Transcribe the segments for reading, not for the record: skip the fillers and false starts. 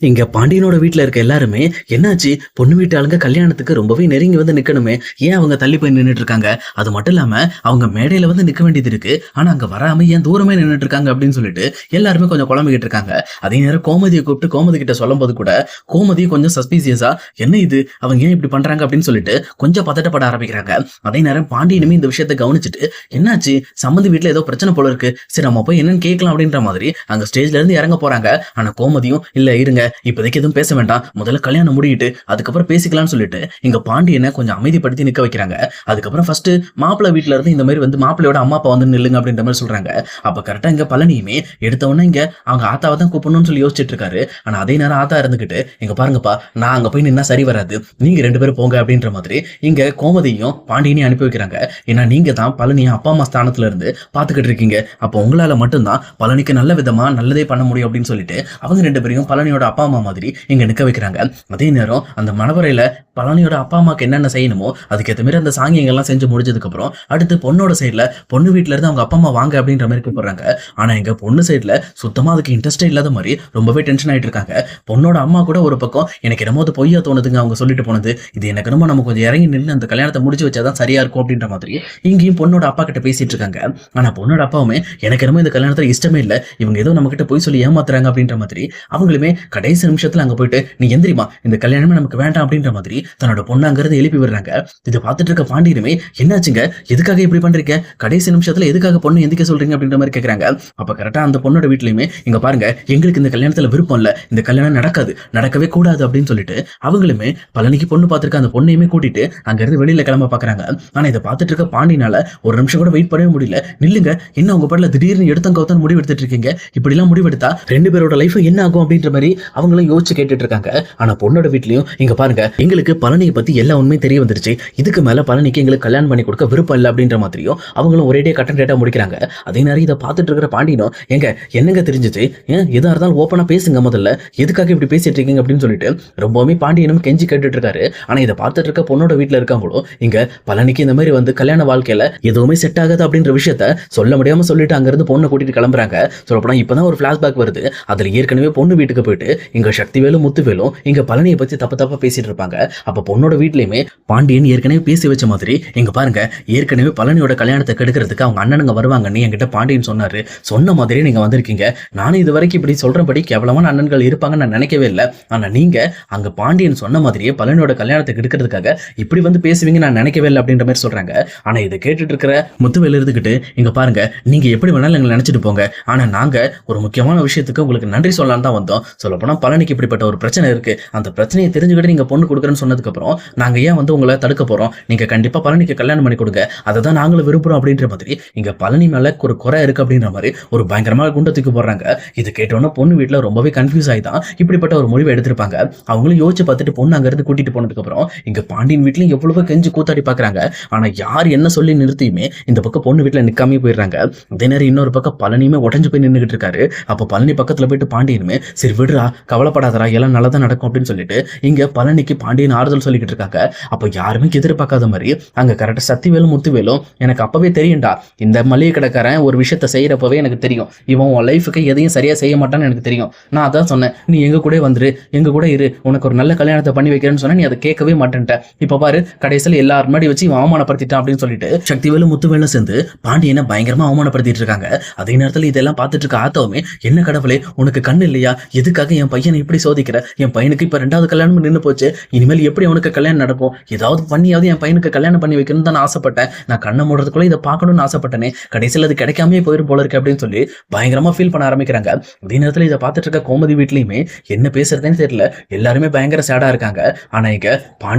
இங்க பாண்டியனோட வீட்ல இருக்க எல்லாருமே என்னாச்சு பொண்ணு வீட்டு ஆளுங்க கல்யாணத்துக்கு ரொம்பவே நெருங்கி வந்து நிக்கணுமே, ஏன் அவங்க தள்ளி போய் நின்னுட்டு இருக்காங்க? அது மட்டும் இல்லாம அவங்க மேடையில வந்து நிக்க வேண்டியது இருக்கு, ஆனா அங்க வராம ஏன் தூரமே நின்னுட்டு இருக்காங்க அப்படின்னு சொல்லிட்டு எல்லாருமே கொஞ்சம் குழம்பிக்கிட்டு இருக்காங்க. அதே நேரம் கோமதியை கூப்பிட்டு கோமதி கிட்ட சொல்லும் போது கூட கோமதி கொஞ்சம் சஸ்பீசியஸா என்ன இது அவங்க ஏன் இப்படி பண்றாங்க அப்படின்னு சொல்லிட்டு கொஞ்சம் பதட்டப்பட ஆரம்பிக்கிறாங்க. அதே நேரம் பாண்டியனுமே இந்த விஷயத்தை கவனிச்சுட்டு என்னாச்சு சம்மந்தி வீட்டுல ஏதோ பிரச்சனை போல இருக்கு, சரி நம்ம போய் என்னன்னு கேட்கலாம் அப்படின்ற மாதிரி அங்க ஸ்டேஜ்ல இருந்து இறங்க போறாங்க. ஆனா கோமதியும் இல்ல இருங்க, இப்போதைக்கு எதுவும் பேச வேண்டாம், முதல்ல கல்யாணம் முடியிட்டு அதுக்கப்புறம் பேசிக்கலாம்னு சொல்லிட்டு இங்க பாண்டியனை கொஞ்சம் அமைதிப்படுத்தி நிக்க வைக்கிறாங்க. அதுக்கப்புறம் ஃபர்ஸ்ட் மாப்பிள்ளை வீட்டுல இருந்து இந்த மாதிரி வந்து மாப்பிள்ளையோட அம்மா அப்பா வந்து நில்லுங்க அப்படின்ற மாதிரி சொல்றாங்க. அப்ப கரெக்டா இங்க பழனியுமே எடுத்த உடனே இங்க அவங்க ஆத்தாவை தான் கூப்பிடணும்னு சொல்லி யோசிச்சுட்டு இருக்காரு. ஆனா அதே நேரம் ஆத்தா இருந்துகிட்டு இங்க பாருங்கப்பா, நான் அங்க போய் நின்னா சரி வராது, நீங்க ரெண்டு பேரும் போங்க அப்படின்ற மாதிரி இங்க கோமதியும் பாண்டியனையும் அனுப்பி வைக்கிறாங்க. ஏன்னா நீங்க தான் பழனியை அப்பா அம்மா ஸ்தானத்துல இருந்து பாத்துக்கிட்டு இருக்கீங்க, அப்போ உங்களால மட்டும்தான் பழனிக்கு நல்ல விதமா நல்லதே பண்ண முடியும் அப்படின்னு சொல்லிட்டு அவங்க ரெண்டு பேரையும் பழனியோட அப்பா அம்மா மாதிரி இங்க நிக்க வைக்கிறாங்க. அதே நேரம் அந்த மணவரையில பழனியோட அப்பா அம்மாக்கு என்னென்ன செய்யணுமோ அதுக்கேற்ற மாதிரி அந்த சாங்கியங்கள்லாம் செஞ்சு முடிஞ்சதுக்கு அப்புறம் அடுத்து பொண்ணோட சைட்ல பொண்ணு வீட்டுல இருந்து அவங்க அப்பா அம்மா வாங்க அப்படின்ற மாதிரி கூப்பிடுறாங்க. ஆனா எங்க பொண்ணு சைட்ல சுத்தமா அதுக்கு இன்ட்ரெஸ்டே இல்லாத மாதிரி ரொம்பவே டென்ஷன் ஆயிட்டு இருக்காங்க. பொண்ணோட அம்மா கூட ஒரு பக்கம் எனக்கு என்னமோ அது பொய்யா தோணுதுங்க அவங்க சொல்லிட்டு போனது, இது எனக்கு என்னமோ நம்ம கொஞ்சம் இறங்கி நின்று அந்த கல்யாணத்தை முடிச்சு வச்சாதான் சரியா இருக்கும் அப்படின்ற மாதிரி இங்கேயும் பொண்ணோட அப்பா கிட்ட பேசிட்டு இருக்காங்க. ஆனா பொண்ணோட அப்பாவுமே எனக்கு என்னமோ இந்த கல்யாணத்துல இஷ்டமே இல்லை, இவங்க ஏதோ நம்ம கிட்ட போய் சொல்லி ஏமாத்துறாங்க அப்படின்ற மாதிரி அவங்களுமே கடைசி நிமிஷத்துல அங்க போயிட்டு நீ எந்திரிமா இந்த கல்யாணமே நமக்கு வேண்டாம் அப்படின்ற மாதிரி தன்னோட பொண்ணு அங்கிருந்து எழுப்பி விடுறாங்க. இதை பார்த்துட்டு இருக்க பாண்டியனுமே என்னாச்சுங்க, எதுக்காக இப்படி பண்றீங்க, கடைசி நிமிஷத்துல எதுக்காக பொண்ணு எந்திக்க சொல்றீங்க அப்படின்ற மாதிரி கேட்கறாங்க. அப்ப கரெக்டா அந்த பொண்ணோட வீட்லயுமே இங்க பாருங்க எங்களுக்கு இந்த கல்யாணத்துல விருப்பம் இல்ல, இந்த கல்யாணம் நடக்காது, நடக்கவே கூடாது அப்படின்னு சொல்லிட்டு அவங்களுமே பழனிக்கு பொண்ணு பார்த்திருக்க அந்த பொண்ணையுமே கூட்டிட்டு அங்க இருந்து வெளியில கிளம்ப பாக்குறாங்க. ஆனா இதை பார்த்துட்டு இருக்க பாண்டியனால ஒரு நிமிஷம் கூட வெயிட் பண்ணவே முடியல. நில்லுங்க, என்ன உங்க பாடல திடீர்னு எடுத்தம் கவுத்தம் முடிவு எடுத்துட்டு இருக்கீங்க, இப்படி எல்லாம் முடிவெடுத்தா ரெண்டு பேரோட லைஃப் என்ன ஆகும் அப்படின்ற மாதிரி அவங்களும் யோசிச்சு கேட்டுட்டு இருக்காங்க. ஆனா பொண்ணோட வீட்லயும் இங்க பாருங்க எங்களுக்கு பழனியை பத்தி எல்லா உண்மையும் தெரிய வந்துருச்சு, இதுக்கு மேல பழனிக்கு எங்களுக்கு கல்யாணம் பண்ணி கொடுக்க விருப்பம் இல்லை அப்படின்ற மாதிரியும் அவங்களும் ஒரேடியா கட்டன் ரேட்டா முடிக்கிறாங்க. அதே நேரம் இதை பார்த்துட்டு இருக்கிற பாண்டியனும் எங்க என்னங்க தெரிஞ்சிச்சு, ஏன் எதா இருந்தாலும் ஓப்பனா பேசுங்க, முதல்ல எதுக்காக இப்படி பேசிட்டு இருக்கீங்க அப்படின்னு சொல்லிட்டு ரொம்பவுமே பாண்டியனும் கெஞ்சி கேட்டுட்டு இருக்காரு. ஆனா இதை பார்த்துட்டு இருக்க பொண்ணோட வீட்டுல இருக்கவங்களும் இங்க பழனிக்கு இந்த மாதிரி வந்து கல்யாண வாழ்க்கையில எதுவுமே செட் ஆகாது அப்படின்ற விஷயத்த சொல்ல முடியாம சொல்லிட்டு அங்க இருந்து பொண்ணை கூட்டிட்டு கிளம்புறாங்க. சொல்லப்போனா இப்பதான் ஒரு பிளாஷ்பேக் வருது, அதுல ஏற்கனவே பொண்ணு வீட்டுக்கு போயிட்டு இங்க சக்திவேலும் முத்துவேலும் இங்க பழனியை பத்தி தப்பா பேசிட்டு இருப்பாங்க. அப்ப பொண்ணோட வீட்லயுமே பாண்டியன் ஏற்கனவே பேசி வச்ச மாதிரி இங்க பாருங்க ஏற்கனவே பழனியோட கல்யாணத்தை கெடுக்கிறதுக்கு அவங்க அண்ணனுங்க வருவாங்கன்னு என்கிட்ட பாண்டியன் சொன்னாரு, சொன்ன மாதிரியே நீங்க வந்திருக்கீங்க, நானும் இது வரைக்கும் இப்படி சொல்றபடி கேவலமான அண்ணன்கள் இருப்பாங்கன்னு நான் நினைக்கவே இல்லை, ஆனா நீங்க அங்க பாண்டியன் சொன்ன மாதிரியே பழனியோட கல்யாணத்தை கெடுக்கிறதுக்காக இப்படி வந்து பேசுவீங்க நான் நினைக்கவே இல்லை அப்படின்ற மாதிரி சொல்றாங்க. ஆனா இதை கேட்டுட்டு இருக்கிற முத்துவேல் இருந்துகிட்டு இங்க பாருங்க நீங்க எப்படி வேணாலும் எங்களை நினைச்சிட்டு போங்க, ஆனா நாங்க ஒரு முக்கியமான விஷயத்துக்கு உங்களுக்கு நன்றி சொல்லலாம் தான் வந்தோம், சொல்ல போனா பழனிக்கு இப்படிப்பட்ட ஒரு பிரச்சனை இருக்கு, அந்த பிரச்சனையை தெரிஞ்சுக்கிட்டு நீங்க பொண்ணு கொடுக்குறேன்னு சொன்னதுக்கு அப்புறம் நாங்க ஏன் வந்து உங்களை தடுக்க போறோம், நீங்க கண்டிப்பா பழனிக்கு கல்யாணம் பண்ணி கொடுங்க, அதை தான் நாங்களும் விரும்புறோம் அப்படின்ற மாதிரி இங்க பழனி மேல ஒரு குறை இருக்கு அப்படின்ற மாதிரி ஒரு பயங்கரமான குண்டத்துக்கு போடுறாங்க. இது கேட்டோன்னா பொண்ணு வீட்டுல ரொம்பவே கன்ஃபியூஸ் ஆயிதான் இப்படிப்பட்ட ஒரு முடிவை எடுத்திருப்பாங்க. அவங்களும் யோசிச்சு பார்த்துட்டு பொண்ணு அங்க இருந்து கூட்டிட்டு போனதுக்கு அப்புறம் இங்க பாண்டியன் வீட்லயும் எவ்வளவு கெஞ்சு கூத்தாடி பாக்குறாங்க. ஆனா யார் என்ன சொல்லி நிறுத்தியுமே இந்த பக்கம் பொண்ணு வீட்டுல நிக்காமே போயிடுறாங்க. அதே நேரம் இன்னொரு பக்கம் பழனியுமே உடஞ்சு போய் நின்றுகிட்டு இருக்காரு. அப்போ பழனி பக்கத்துல போயிட்டு பாண்டியனுமே சரி விடுறா கவலைப்படாதரா எல்லாம் நல்லதான் நடக்கும் அப்படின்னு சொல்லிட்டு இங்க பழனிக்கு பாண்டியன் ஆறுதல் சொல்லிக்கிட்டு இருக்காங்க. அப்ப யாருமே எதிர்பார்க்காத மாதிரி அங்க கரெக்டா சக்திவேலும் முத்துவேலும் எனக்கு அப்பவே தெரியும்டா, இந்த மளிகை கடைக்காரன் ஒரு விஷயத்த செய்யறப்பவே எனக்கு தெரியும், இவன் உன் லைஃபுக்கு எதையும் சரியா செய்ய மாட்டான்னு எனக்கு தெரியும், நான் அதான் சொன்னேன் நீ எங்க கூட வந்துரு, எங்க கூட இரு, உனக்கு ஒரு நல்ல கல்யாணத்தை பண்ணி வைக்கிறேன்னு சொன்ன, நீ அதை கேட்கவே மாட்டேன்ட்ட, இப்ப பாரு கடைசியில் எல்லாரும் முன்னாடி வச்சு இவன் அவமானப்படுத்திட்டான் அப்படின்னு சொல்லிட்டு சக்திவேலும் முத்துவேலும் சேர்ந்து பாண்டியனை பயங்கரமா அவமானப்படுத்திட்டு இருக்காங்க. அதே நேரத்தில் இதெல்லாம் பார்த்துட்டு இருக்க ஆத்தவுமே என்ன கடவுளே உனக்கு கண்ணு இல்லையா, எதுக்காக என் பையனை இப்படி சோதிக்கிற, என் பையனுக்கு இப்ப 2வது கல்யாணம் நின்று போச்சு, இனிமேல் எப்படி அவனுக்கு கல்யாணம் நடக்கும், ஏதாவது பண்ணியாவது என் பையனுக்கு கல்யாணம் பண்ணி வைக்கணும்னு தான் ஆசைப்பட்டேன், நான் கண்ணை மூடுறதுக்குள்ள இதை பார்க்கணும்னு ஆசைப்பட்டேனே, கடைசியில் அது கிடைக்காமே போயிரும் போல இருக்கு அப்படின்னு சொல்லி பயங்கரமா ஃபீல் பண்ண ஆரம்பிக்கிறாங்க. அதே நேரத்தில் இதை பார்த்துட்டு இருக்க கோமதி வீட்லயுமே என்ன பேசுறதுன்னு தெரியல, எல்லாருமே பயங்கர சேடா இருக்காங்க. ஆனா இங்க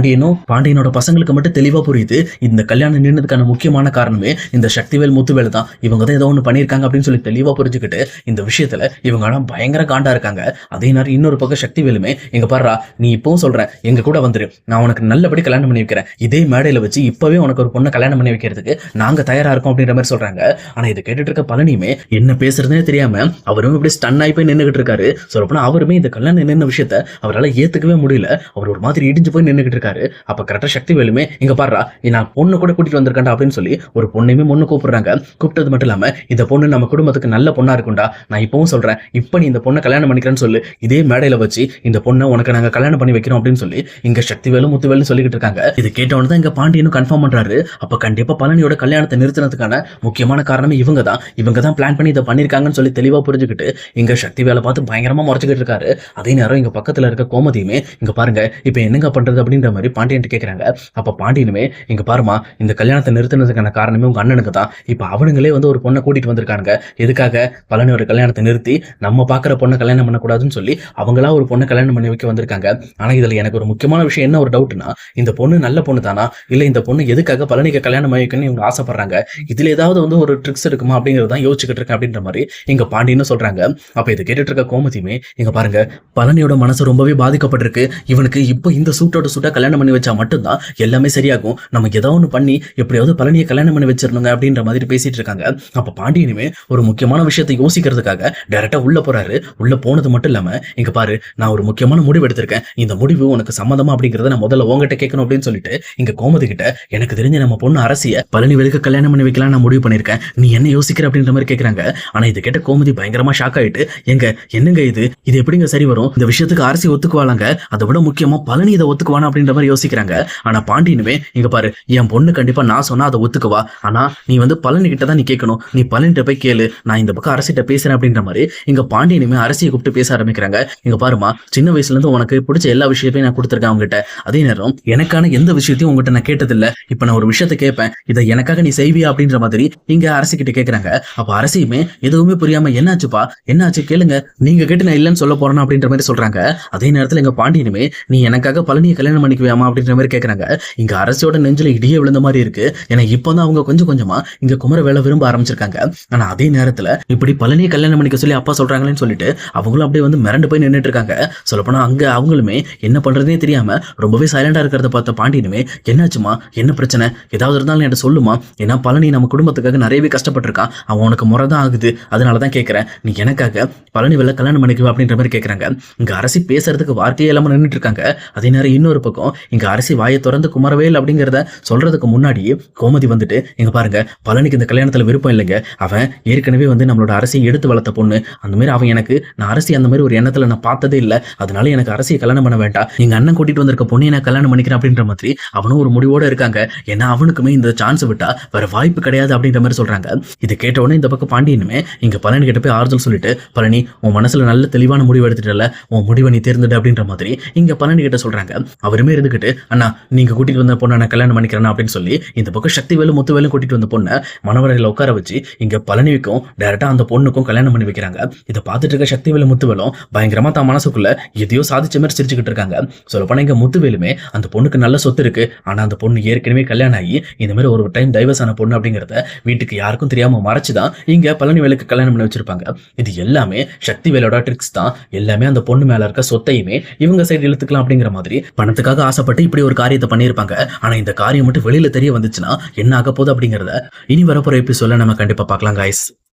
பாண்டியனோட பசங்களுக்கு மட்டும் தெளிவா புரியுது இந்த கல்யாணம் நின்னதுக்கான முக்கியமான காரணமே இந்த சக்திவேல் முத்துவேல் தான், இவங்க தான் ஏதோ ஒன்று பண்ணியிருக்காங்க அப்படின்னு சொல்லி தெளிவா புரிஞ்சுக்கிட்டு இந்த விஷயத்துல இவங்க பயங்கர காண்டா இருக்காங்க. அதே நேரம் இன்னொரு பக்கம் சக்திவேலுமே எங்க பாருடா நீ இப்பவும் சொல்றேன் எங்க கூட வந்துரு, நான் உனக்கு நல்லபடி கல்யாணம் பண்ணி வைக்கிறேன், இதே மேடையில வச்சு இப்பவே உனக்கு ஒரு பொண்ணை கல்யாணம் பண்ணி வைக்கிறதுக்கு நாங்க தயாரா இருக்கோம் அப்படின்ற மாதிரி சொல்றாங்க. ஆனா இதை கேட்டுட்டு இருக்க பழனியுமே என்ன பேசுறதுனே தெரியாம அவரும் இப்படி ஸ்டன் ஆகி போய் நின்றுகிட்டு இருக்காரு. சொல்லப்போனா அவருமே இந்த கல்யாணம் நின்ன விஷயத்த அவரால் ஏத்துக்கவே முடியல, அவர் ஒரு மாதிரி இடிஞ்சு போய் நின்றுகிட்டு இருக்காரு. அப்ப கரெக்டா சக்திவேலுமே இங்க பாருடா நான் பொண்ணு கூட கூட்டிட்டு வந்திருக்கேன்டா அப்படின்னு சொல்லி ஒரு பொண்ணையுமே முன்னு கூப்பிடுறாங்க. கூப்பிட்டது மட்டும் இல்லாம இந்த பொண்ணு நம்ம குடும்பத்துக்கு நல்ல பொண்ணா இருக்கும்டா, நான் இப்பவும் சொல்றேன் இப்ப நீ இந்த பொண்ணை கல்யாணம் பண்ணிக்கிறேன்னு சொல்லு, இதே இதே மேடையில வச்சு இந்த பொண்ணை உனக்கு நாங்க கல்யாணம் பண்ணி வைக்கிறோம் அப்படின்னு சொல்லி இங்க சக்திவேலும் முத்துவேலும் சொல்லிக்கிட்டு இருக்காங்க. இது கேட்டவன தான் இங்க பாண்டியனும் கன்ஃபார்ம் பண்றாரு. அப்ப கண்டிப்பா பழனியோட கல்யாணத்தை நிறுத்தினதுக்கான முக்கியமான காரணமே இவங்க தான் பிளான் பண்ணி இதை பண்ணிருக்காங்கன்னு சொல்லி தெளிவா புரிஞ்சுக்கிட்டு இங்க சக்திவேலை பார்த்து பயங்கரமா முறைச்சுக்கிட்டு இருக்காரு. அதே நேரம் இங்க பக்கத்துல இருக்க கோமதியுமே இங்க பாருங்க இப்ப என்னங்க பண்றது அப்படின்ற மாதிரி பாண்டியன் கேட்கறாங்க. அப்ப பாண்டியனுமே இங்க பாருமா இந்த கல்யாணத்தை நிறுத்தினதுக்கான காரணமே உங்க அண்ணனுக்கு தான். இப்ப அவனுங்களே வந்து ஒரு பொண்ணை கூட்டிட்டு வந்திருக்காங்க. எதுக்காக? பழனியோட கல்யாணத்தை நிறுத்தி நம்ம பாக்குற பொண்ணை கல்யாணம் பண்ணக்கூடாதுன்னு சொல்லி அவங்களா ஒரு பொண்ணை கல்யாணம் பண்ணி வைக்க வந்திருக்காங்க. ஆனா இதுல எனக்கு ஒரு முக்கியமான விஷயம் என்ன ஒரு டவுட்னா, இந்த பொண்ணு நல்ல பொண்ணு தானா இல்ல இந்த பொண்ணு எதுக்காக பழனிக்கு கல்யாணம் பண்ணி வைக்கணும்னு இவங்க ஆசைப்படுறாங்க, இதுல ஏதாவது வந்து ஒரு ட்ரிக்ஸ் இருக்குமா அப்படிங்கறதான் யோசிச்சுக்கிட்டு இருக்கேன் அப்படின்ற மாதிரி இங்க பாண்டியன்னு சொல்றாங்க. அப்ப இதை கேட்டுட்டு இருக்க கோமதியுமே இங்க பாருங்க பழனியோட மனசு ரொம்பவே பாதிக்கப்பட்டிருக்கு. இவனுக்கு இப்போ இந்த சூட்டோட சூட்டா கல்யாணம் பண்ணி வச்சா மட்டும்தான் எல்லாமே சரியாகும். நம்ம ஏதாவது ஒன்று பண்ணி எப்படியாவது பழனியை கல்யாணம் பண்ணி வச்சிடணுங்க அப்படின்ற மாதிரி பேசிட்டு இருக்காங்க. அப்ப பாண்டியனுமே ஒரு முக்கியமான விஷயத்தை யோசிக்கிறதுக்காக டைரக்டா உள்ள போறாரு. உள்ள போனது மட்டும் இல்லாம இங்க பாரு நான் ஒரு முக்கியமான முடிவு எடுத்திருக்கேன். இந்த முடிவு உனக்கு சம்மதமா அப்படிங்கறத நான் முதல்ல உங்ககிட்ட கேட்கணும் அப்படின்னு சொல்லிட்டு இங்க கோமதி கிட்ட எனக்கு தெரிஞ்ச நம்ம பொண்ணு அரசிய பழனி வேலுக்கு கல்யாணம் பண்ணி வைக்கலாம் நான் முடிவு பண்ணிருக்கேன், நீ என்ன யோசிக்கிற அப்படின்ற மாதிரி கேட்கறாங்க. ஆனா இதை கேட்ட கோமதி பயங்கரமா ஷாக் ஆயிட்டு என்னங்க இது எப்படிங்க சரி வரும், இந்த விஷயத்துக்கு அரசி ஒத்துக்குவாங்க, அதை விட முக்கியமா பழனி இதை ஒத்துக்குவானா அப்படின்ற மாதிரி யோசிக்கிறாங்க. ஆனா பாண்டியனுமே இங்க பாரு என் பொண்ணு கண்டிப்பா நான் சொன்னா அதை ஒத்துக்குவா, ஆனா நீ வந்து பழனி கிட்ட தான் நீ கேட்கணும், நீ பழனிட்ட போய் கேளு, நான் இந்த பக்கம் அரசிட்ட பேசுறேன் அப்படின்ற மாதிரி இங்க பாண்டியனுமே அரசியை கூப்பிட்டு பேச ஆரம்பிக்கிறாங்க. இங்க பாருமா சின்ன வயசுல இருந்து உனக்கு பிடிச்ச எல்லா விஷயத்தையும் நான் கொடுத்துருக்கேன் அவங்ககிட்ட, அதே நேரம் எனக்கான எந்த விஷயத்தையும் உங்ககிட்ட நான் கேட்டதில்லை, இப்ப நான் ஒரு விஷயத்தை கேட்பேன், இதை எனக்காக நீ செய்வியா அப்படின்ற மாதிரி இங்க அரசி கிட்ட கேட்கறாங்க. அப்ப அரசியுமே எதுவுமே புரியாம என்னாச்சுப்பா என்னாச்சு கேளுங்க, நீங்க கேட்டு நான் இல்லைன்னு சொல்ல போறேன் அப்படின்ற மாதிரி சொல்றாங்க. அதே நேரத்துல எங்க பாண்டியனுமே நீ எனக்காக பழனியை கல்யாணம் பண்ணிக்குவியாமா அப்படின்ற மாதிரி கேட்கறாங்க. இங்க அரசியோட நெஞ்சில இடியே விழுந்த மாதிரி இருக்கு. ஏன்னா இப்பதான் அவங்க கொஞ்சம் கொஞ்சமா இங்க குமரவேலை விரும்ப ஆரம்பிச்சிருக்காங்க. ஆனா அதே நேரத்துல இப்படி பழனியை கல்யாணம் பண்ணிக்க சொல்லி அப்பா சொல்றாங்களேன்னு சொல்லிட்டு அவங்களும் அப்படியே வந்து மிரண்டு போய் நின்றுட்டு இருக்காங்க. சொல்லப்போனா அங்க அவங்களுமே என்ன பண்றதே தெரியாம ரொம்பவே சைலண்டா இருக்கிறத பார்த்த பாண்டியனுமே என்னாச்சுமா என்ன பிரச்சனை ஏதாவது இருந்தாலும் என்கிட்ட சொல்லுமா, ஏன்னா பழனி நம்ம குடும்பத்துக்காக நிறையவே கஷ்டப்பட்டிருக்கான், அவன் உனக்கு முறை தான் ஆகுது, அதனாலதான் கேட்கிறேன், நீ எனக்காக பழனி வேலை கல்யாணம் பண்ணிக்குவா அப்படின்ற மாதிரி கேட்கறாங்க. இங்க அரசி பேசுறதுக்கு வார்த்தையே இல்லாம நின்றுட்டு இருக்காங்க. அதே நேரம் இன்னொரு பக்கம் இங்க அரசி வாயை திறந்து குமரவேல் அப்படிங்கிறத சொல்றதுக்கு முன்னாடியே கோமதி வந்துட்டு இங்க பாருங்க பழனிக்கு இந்த கல்யாணத்துல விருப்பம் இல்லைங்க, அவன் ஏற்கனவே வந்து நம்மளோட அரசியை எடுத்து வளர்த்த பொண்ணு, அந்த மாதிரி அவன் எனக்கு நான் அரசி அந்த மாதிரி ஒரு எண்ணத்துல நான் பார்த்ததே இல்லை, அதனால எனக்கு அரசியை கல்யாணம் பண்ண வேண்டாம், நீங்க அண்ணன் கூட்டிட்டு வந்திருக்க பொண்ணை நான் கல்யாணம் பண்ணிக்கிறேன் அப்படின்ற மாதிரி அவனும் ஒரு முடிவோட இருக்காங்க. ஏன்னா அவனுக்குமே இந்த சான்ஸ் விட்டா வேற வாய்ப்பு கிடையாது அப்படின்ற மாதிரி சொல்றாங்க. இது கேட்ட உடனே இந்த பக்கம் பாண்டியனுமே இங்க பழனி கிட்ட போய் ஆறுதல் சொல்லிட்டு பழனி உன் மனசுல நல்ல தெளிவான முடிவு எடுத்துட்டல, உன் முடிவை நீ தேர்ந்தெடு அப்படின்ற மாதிரி இங்க பழனி கிட்ட சொல்றாங்க. அவருமே இருந்துகிட்டு அண்ணா நீங்க கூட்டிட்டு வந்த பொண்ணை நான் கல்யாணம் பண்ணிக்கிறேன் அப்படின்னு சொல்லி இந்த பக்கம் சக்திவேலும் முத்துவேலும் கூட்டிட்டு வந்த பொண்ணை மணவரையில உட்கார வச்சு இங்க பழனிக்கும் டைரக்டா அந்த பொண்ணுக்கும் கல்யாணம் பண்ணி வைக்கிறாங்க. இதை பார்த்துட்டு இருக்க சக்திவேலும் முத்துவேலும் பயங்கரமா தான் மனசுக்குள்ள எதையோ சாதிச்ச மாதிரி சிரிச்சுக்கிட்டு இருக்காங்க. சொல்ல போனா இங்க முத்துவேலுமே அந்த பொண்ணுக்கு நல்ல சொத்து இருக்கு, ஆனா அந்த பொண்ணு ஏற்கனவே கல்யாணம் ஆகி இந்த மாதிரி ஒரு டைம் டைவர்ஸ் ஆன பொண்ணு அப்படிங்கறத வீட்டுக்கு யாருக்கும் தெரியாம மறைச்சுதான் இங்க பழனிவேலுக்கு கல்யாணம் பண்ணி வச்சிருப்பாங்க. இது எல்லாமே சக்திவேலோட ட்ரிக்ஸ் தான். எல்லாமே அந்த பொண்ணு மேல இருக்க சொத்தையுமே இவங்க சைடு இழுத்துக்கலாம் அப்படிங்கிற மாதிரி பணத்துக்காக ஆசைப்பட்டு இப்படி ஒரு காரியத்தை பண்ணியிருப்பாங்க. ஆனா இந்த காரியம் மட்டும் வெளியில தெரிய வந்துச்சுன்னா என்ன ஆக போகுது அப்படிங்கறத இனி வரப்போற எபிசோட்ல நம்ம கண்டிப்பா பார்க்கலாம் guys.